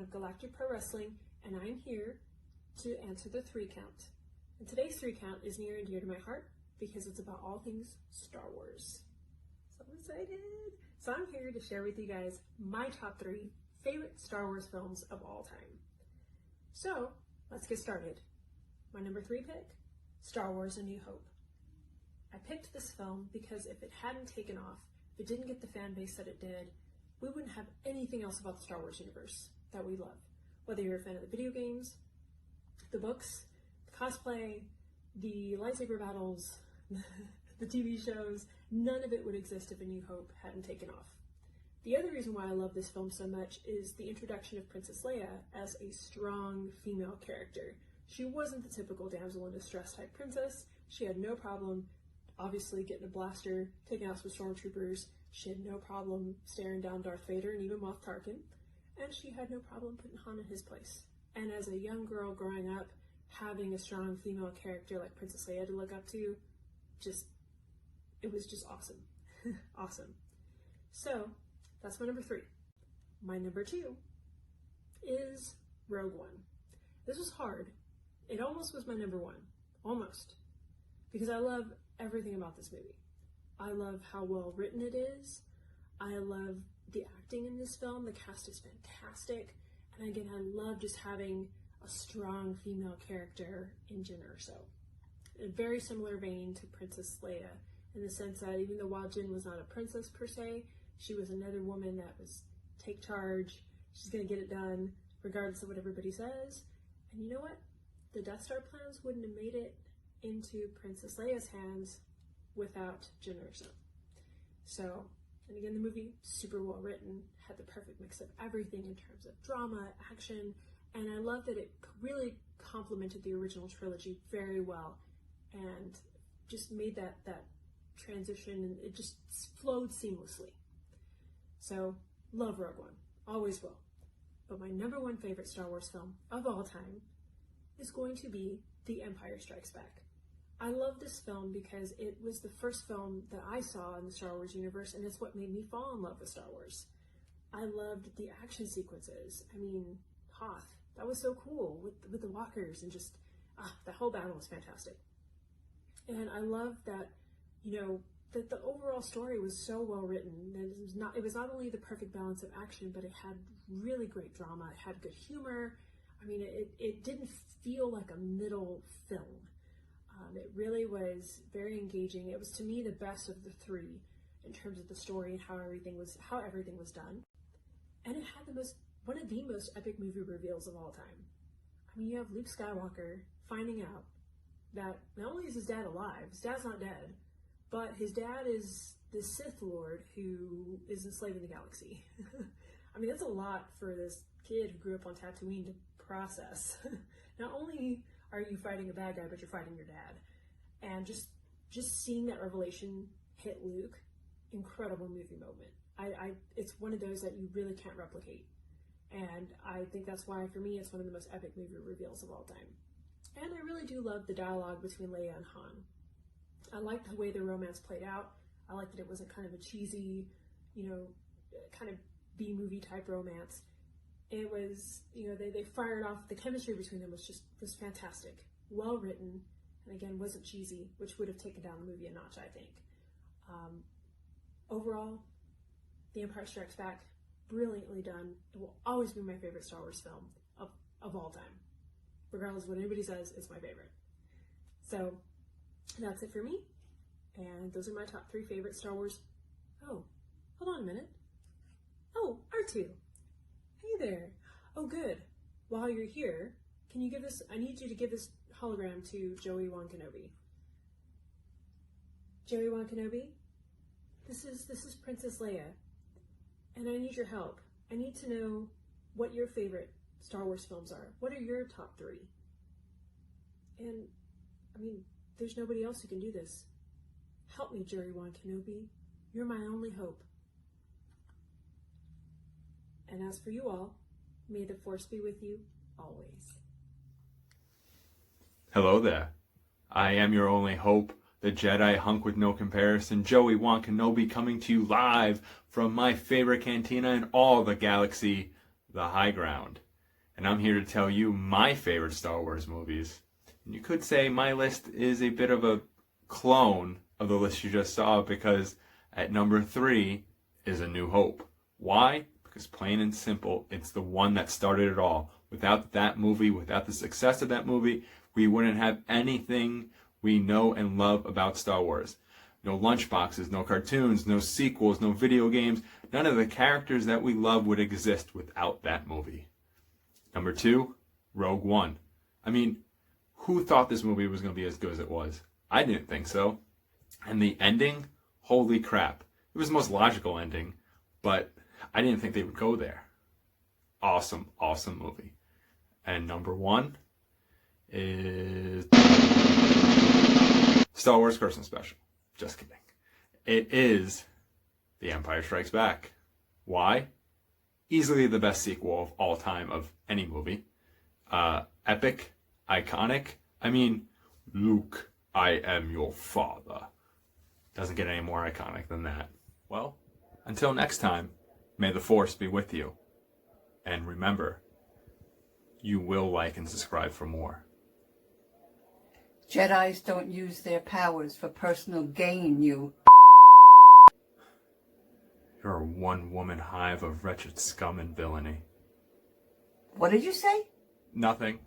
of Galactic Pro Wrestling, and I'm here to answer the 3 count. And today's 3 count is near and dear to my heart because it's about all things Star Wars. So excited! So I'm here to share with you guys my top 3 favorite Star Wars films of all time. So let's get started. My number 3 pick, Star Wars A New Hope. I picked this film because if it hadn't taken off, if it didn't get the fan base that it did, we wouldn't have anything else about the Star Wars universe that we love. Whether you're a fan of the video games, the books, the cosplay, the lightsaber battles, the TV shows, none of it would exist if A New Hope hadn't taken off. The other reason why I love this film so much is the introduction of Princess Leia as a strong female character. She wasn't the typical damsel in distress type princess. She had no problem, obviously, getting a blaster, taking out some stormtroopers. She had no problem staring down Darth Vader and even Moff Tarkin. And she had no problem putting Han in his place. And as a young girl growing up, having a strong female character like Princess Leia to look up to, it was just awesome. Awesome. So, that's my number 3. My number 2 is Rogue One. This was hard. It almost was my number 1. Almost. Because I love everything about this movie. I love how well written it is. I love the acting in this film. The cast is fantastic. And again, I love just having a strong female character in Jyn Erso. In a very similar vein to Princess Leia, in the sense that even though while Jyn was not a princess per se, she was another woman that was take charge. She's gonna get it done regardless of what everybody says. And you know what? The Death Star plans wouldn't have made it into Princess Leia's hands without Jyn Erso. So, and again, the movie, super well written, had the perfect mix of everything in terms of drama, action, and I love that it really complemented the original trilogy very well and just made that transition, and it just flowed seamlessly. So, love Rogue One, always will. But my number 1 favorite Star Wars film of all time is going to be The Empire Strikes Back. I love this film because it was the first film that I saw in the Star Wars universe, and it's what made me fall in love with Star Wars. I loved the action sequences. I mean, Hoth, that was so cool with the walkers, and just, that whole battle was fantastic. And I love that, that the overall story was so well written. And it was not only the perfect balance of action, but it had really great drama. It had good humor. I mean, it didn't feel like a middle film. It really was very engaging. It was, to me, the best of the 3 in terms of the story and how everything was done. And it had one of the most epic movie reveals of all time. I mean, you have Luke Skywalker finding out that not only is his dad alive, his dad's not dead, but his dad is this Sith Lord who is enslaving the galaxy. I mean, that's a lot for this kid who grew up on Tatooine to process. Not only are you fighting a bad guy, but you're fighting your dad. And just seeing that revelation hit Luke, incredible movie moment. It's one of those that you really can't replicate. And I think that's why, for me, it's one of the most epic movie reveals of all time. And I really do love the dialogue between Leia and Han. I liked the way the romance played out. I liked that it wasn't kind of a cheesy, kind of B-movie type romance. It was, they fired off. The chemistry between them was fantastic. Well written, and again, wasn't cheesy, which would have taken down the movie a notch, I think. Overall, The Empire Strikes Back, brilliantly done. It will always be my favorite Star Wars film of all time. Regardless of what anybody says, it's my favorite. So, that's it for me. And those are my top 3 favorite Star Wars. Oh, hold on a minute. Oh, R2. Hey there. Oh, good. While you're here, can you I need you to give this hologram to Joey Wan Kenobi. Joey Wan Kenobi, this is Princess Leia, and I need your help. I need to know what your favorite Star Wars films are. What are your top 3? And, I mean, there's nobody else who can do this. Help me, Joey Wan Kenobi. You're my only hope. And as for you all, may the Force be with you always. Hello there. I am your only hope, the Jedi Hunk with no comparison, Joey Wan Kenobi, coming to you live from my favorite cantina in all the galaxy, the High Ground. and I'm here to tell you my favorite Star Wars movies. And you could say my list is a bit of a clone of the list you just saw, because at number 3 is A New Hope. Why? Because plain and simple, it's the one that started it all. Without that movie, without the success of that movie, we wouldn't have anything we know and love about Star Wars. No lunchboxes, no cartoons, no sequels, no video games. None of the characters that we love would exist without that movie. Number 2, Rogue One. I mean, who thought this movie was going to be as good as it was? I didn't think so. And the ending, holy crap. It was the most logical ending, but I didn't think they would go there. Awesome, awesome movie. And number 1 is Star Wars Christmas Special. Just kidding. It is The Empire Strikes Back. Why? Easily the best sequel of all time of any movie. Epic, iconic. I mean, Luke, I am your father. Doesn't get any more iconic than that. Well, until next time, may the Force be with you. And remember, you will like and subscribe for more. Jedis don't use their powers for personal gain, you. You're a one-woman hive of wretched scum and villainy. What did you say? Nothing.